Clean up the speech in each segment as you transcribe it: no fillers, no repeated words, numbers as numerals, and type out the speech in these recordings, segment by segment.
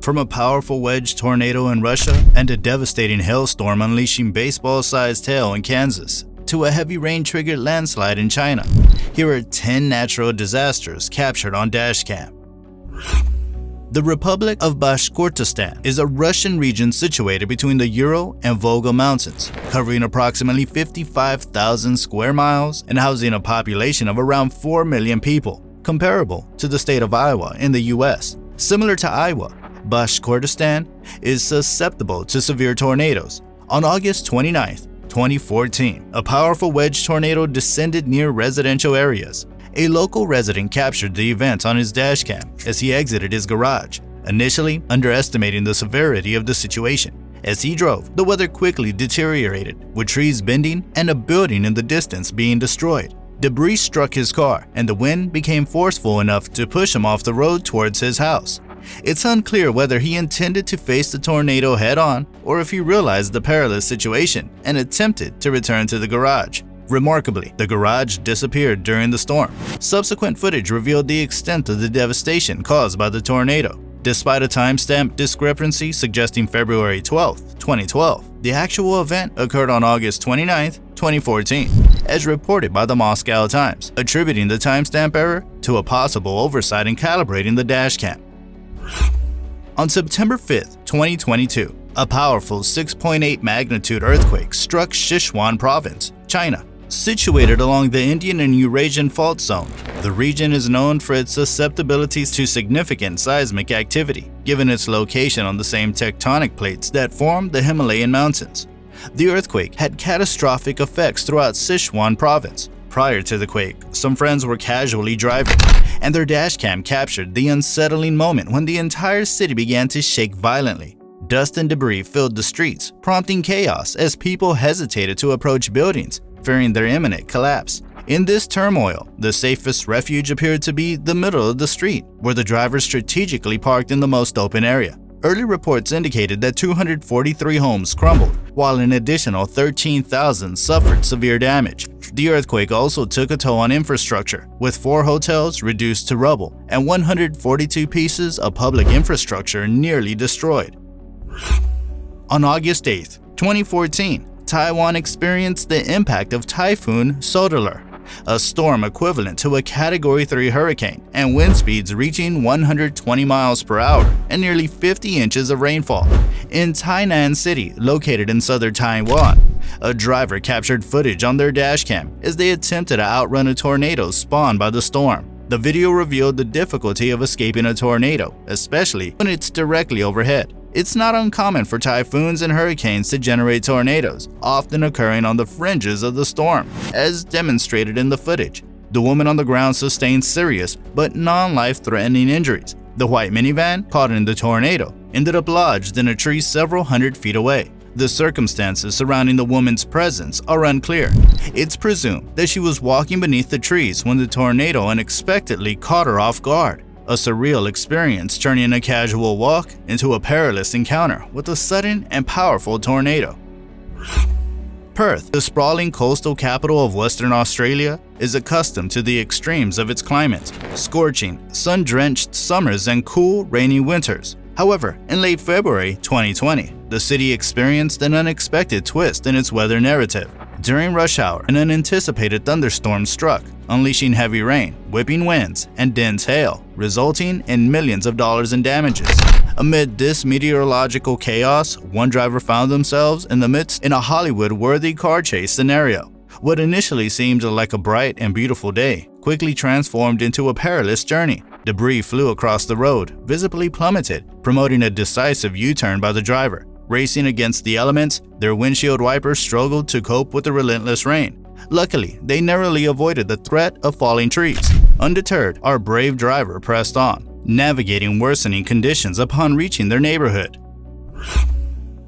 From a powerful wedge tornado in Russia and a devastating hailstorm unleashing baseball-sized hail in Kansas, to a heavy rain-triggered landslide in China, here are 10 natural disasters captured on dashcam. The Republic of Bashkortostan is a Russian region situated between the Ural and Volga mountains, covering approximately 55,000 square miles and housing a population of around 4 million people, comparable to the state of Iowa in the US. Similar to Iowa, Bashkortostan is susceptible to severe tornadoes. On August 29, 2014, a powerful wedge tornado descended near residential areas. A local resident captured the event on his dashcam as he exited his garage, initially underestimating the severity of the situation. As he drove, the weather quickly deteriorated, with trees bending and a building in the distance being destroyed. Debris struck his car, and the wind became forceful enough to push him off the road towards his house. It's unclear whether he intended to face the tornado head-on or if he realized the perilous situation and attempted to return to the garage. Remarkably, the garage disappeared during the storm. Subsequent footage revealed the extent of the devastation caused by the tornado. Despite a timestamp discrepancy suggesting February 12, 2012, the actual event occurred on August 29, 2014, as reported by the Moscow Times, attributing the timestamp error to a possible oversight in calibrating the dashcam. On September 5, 2022, a powerful 6.8 magnitude earthquake struck Sichuan Province, China. Situated along the Indian and Eurasian Fault Zone, the region is known for its susceptibilities to significant seismic activity, given its location on the same tectonic plates that form the Himalayan mountains. The earthquake had catastrophic effects throughout Sichuan Province. Prior to the quake, some friends were casually driving, and their dashcam captured the unsettling moment when the entire city began to shake violently. Dust and debris filled the streets, prompting chaos as people hesitated to approach buildings, fearing their imminent collapse. In this turmoil, the safest refuge appeared to be the middle of the street, where the drivers strategically parked in the most open area. Early reports indicated that 243 homes crumbled, while an additional 13,000 suffered severe damage. The earthquake also took a toll on infrastructure, with 4 hotels reduced to rubble and 142 pieces of public infrastructure nearly destroyed. On August 8, 2014, Taiwan experienced the impact of Typhoon Soudelor, a storm equivalent to a Category 3 hurricane, and wind speeds reaching 120 miles per hour and nearly 50 inches of rainfall. In Tainan City, located in southern Taiwan, a driver captured footage on their dashcam as they attempted to outrun a tornado spawned by the storm. The video revealed the difficulty of escaping a tornado, especially when it's directly overhead. It's not uncommon for typhoons and hurricanes to generate tornadoes, often occurring on the fringes of the storm, as demonstrated in the footage. The woman on the ground sustained serious but non-life-threatening injuries. The white minivan, caught in the tornado, ended up lodged in a tree several hundred feet away. The circumstances surrounding the woman's presence are unclear. It's presumed that she was walking beneath the trees when the tornado unexpectedly caught her off guard. A surreal experience, turning a casual walk into a perilous encounter with a sudden and powerful tornado. Perth, the sprawling coastal capital of Western Australia, is accustomed to the extremes of its climate: scorching, sun-drenched summers and cool, rainy winters. However, in late February 2020, the city experienced an unexpected twist in its weather narrative. During rush hour, an unanticipated thunderstorm struck, unleashing heavy rain, whipping winds, and dense hail, resulting in millions of dollars in damages. Amid this meteorological chaos, one driver found themselves in a Hollywood-worthy car chase scenario. What initially seemed like a bright and beautiful day quickly transformed into a perilous journey. Debris flew across the road, visibly plummeted, promoting a decisive U-turn by the driver. Racing against the elements, their windshield wipers struggled to cope with the relentless rain. Luckily, they narrowly avoided the threat of falling trees. Undeterred, our brave driver pressed on, navigating worsening conditions upon reaching their neighborhood.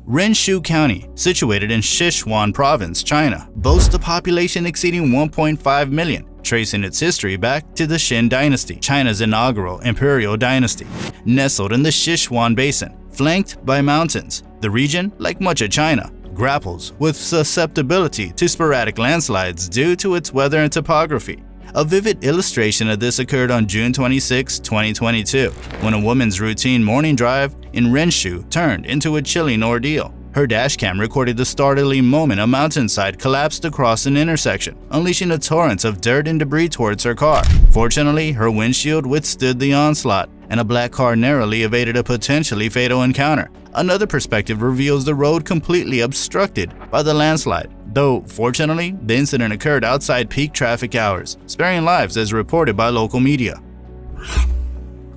Renshu County, situated in Sichuan Province, China, boasts a population exceeding 1.5 million, tracing its history back to the Qin Dynasty, China's inaugural imperial dynasty. Nestled in the Sichuan Basin, flanked by mountains, the region, like much of China, grapples with susceptibility to sporadic landslides due to its weather and topography. A vivid illustration of this occurred on June 26, 2022, when a woman's routine morning drive in Renshu turned into a chilling ordeal. Her dashcam recorded the startling moment a mountainside collapsed across an intersection, unleashing a torrent of dirt and debris towards her car. Fortunately, her windshield withstood the onslaught, and a black car narrowly evaded a potentially fatal encounter. Another perspective reveals the road completely obstructed by the landslide, though fortunately, the incident occurred outside peak traffic hours, sparing lives as reported by local media.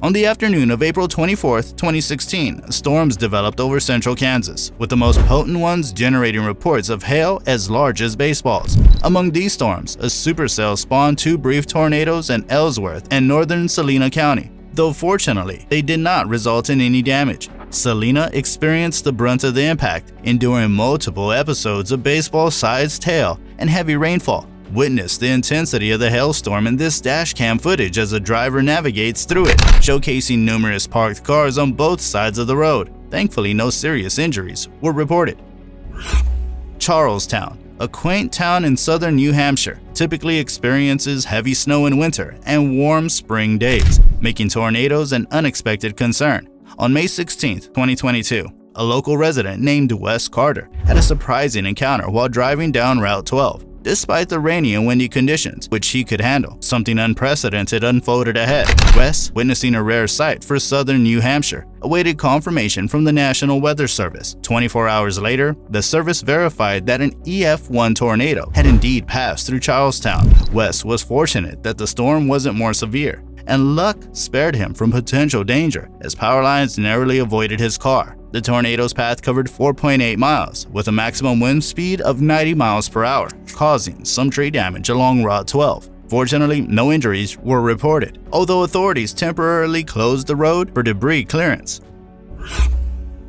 On the afternoon of April 24, 2016, storms developed over central Kansas, with the most potent ones generating reports of hail as large as baseballs. Among these storms, a supercell spawned 2 brief tornadoes in Ellsworth and northern Salina County, though fortunately, they did not result in any damage. Salina experienced the brunt of the impact, enduring multiple episodes of baseball-sized hail and heavy rainfall. Witness the intensity of the hailstorm in this dashcam footage as a driver navigates through it, showcasing numerous parked cars on both sides of the road. Thankfully, no serious injuries were reported. Charlestown, a quaint town in southern New Hampshire, typically experiences heavy snow in winter and warm spring days, making tornadoes an unexpected concern. On May 16, 2022, a local resident named Wes Carter had a surprising encounter while driving down Route 12. Despite the rainy and windy conditions, which he could handle, something unprecedented unfolded ahead. Wes, witnessing a rare sight for southern New Hampshire, awaited confirmation from the National Weather Service. 24 hours later, the service verified that an EF1 tornado had indeed passed through Charlestown. Wes was fortunate that the storm wasn't more severe, and luck spared him from potential danger as power lines narrowly avoided his car. The tornado's path covered 4.8 miles, with a maximum wind speed of 90 miles per hour, causing some tree damage along Route 12. Fortunately, no injuries were reported, although authorities temporarily closed the road for debris clearance.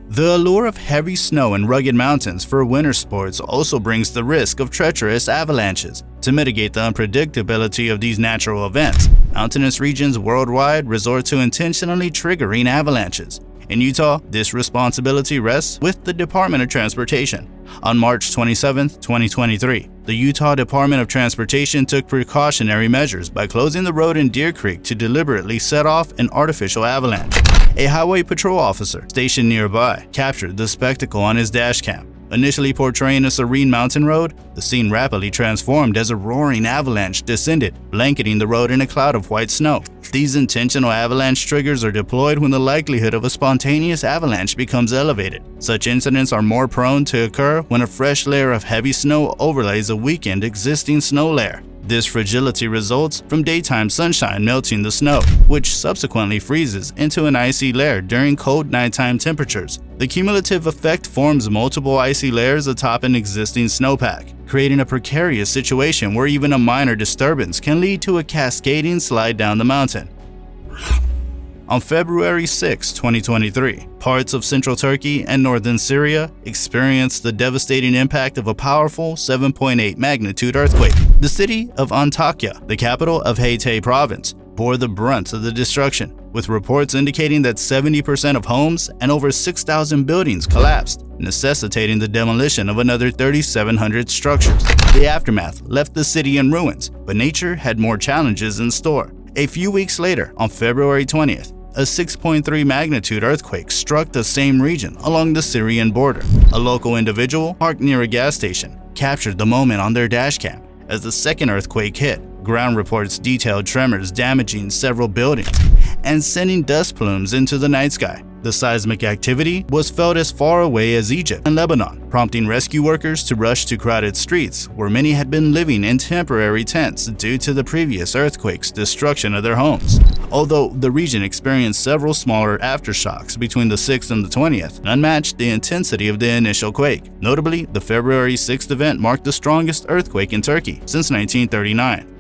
The allure of heavy snow and rugged mountains for winter sports also brings the risk of treacherous avalanches. To mitigate the unpredictability of these natural events, mountainous regions worldwide resort to intentionally triggering avalanches. In Utah, this responsibility rests with the Department of Transportation. On March 27, 2023, the Utah Department of Transportation took precautionary measures by closing the road in Deer Creek to deliberately set off an artificial avalanche. A highway patrol officer stationed nearby captured the spectacle on his dashcam. Initially portraying a serene mountain road, the scene rapidly transformed as a roaring avalanche descended, blanketing the road in a cloud of white snow. These intentional avalanche triggers are deployed when the likelihood of a spontaneous avalanche becomes elevated. Such incidents are more prone to occur when a fresh layer of heavy snow overlays a weakened existing snow layer. This fragility results from daytime sunshine melting the snow, which subsequently freezes into an icy layer during cold nighttime temperatures. The cumulative effect forms multiple icy layers atop an existing snowpack, creating a precarious situation where even a minor disturbance can lead to a cascading slide down the mountain. On February 6, 2023, parts of central Turkey and northern Syria experienced the devastating impact of a powerful 7.8 magnitude earthquake. The city of Antakya, the capital of Hatay province, bore the brunt of the destruction, with reports indicating that 70% of homes and over 6,000 buildings collapsed, necessitating the demolition of another 3,700 structures. The aftermath left the city in ruins, but nature had more challenges in store. A few weeks later, on February 20th, a 6.3 magnitude earthquake struck the same region along the Syrian border. A local individual parked near a gas station captured the moment on their dashcam as the second earthquake hit. Ground reports detailed tremors damaging several buildings and sending dust plumes into the night sky. The seismic activity was felt as far away as Egypt and Lebanon, prompting rescue workers to rush to crowded streets where many had been living in temporary tents due to the previous earthquake's destruction of their homes. Although the region experienced several smaller aftershocks between the 6th and the 20th, none matched the intensity of the initial quake. Notably, the February 6th event marked the strongest earthquake in Turkey since 1939.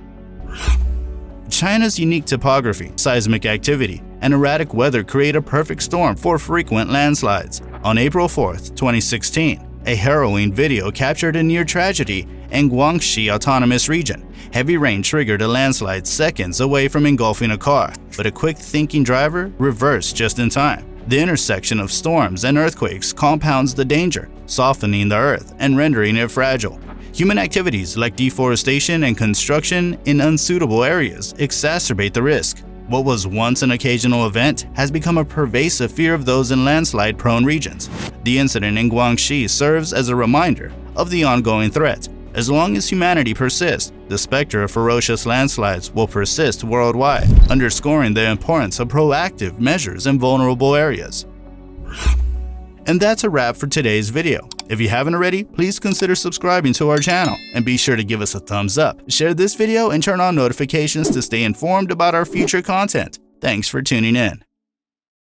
China's unique topography, seismic activity, and erratic weather create a perfect storm for frequent landslides. On April 4, 2016, a harrowing video captured a near tragedy in Guangxi Autonomous Region. Heavy rain triggered a landslide seconds away from engulfing a car, but a quick-thinking driver reversed just in time. The intersection of storms and earthquakes compounds the danger, softening the earth and rendering it fragile. Human activities like deforestation and construction in unsuitable areas exacerbate the risk. What was once an occasional event has become a pervasive fear of those in landslide-prone regions. The incident in Guangxi serves as a reminder of the ongoing threat. As long as humanity persists, the specter of ferocious landslides will persist worldwide, underscoring the importance of proactive measures in vulnerable areas. And that's a wrap for today's video. If you haven't already, please consider subscribing to our channel and be sure to give us a thumbs up. Share this video and turn on notifications to stay informed about our future content. Thanks for tuning in.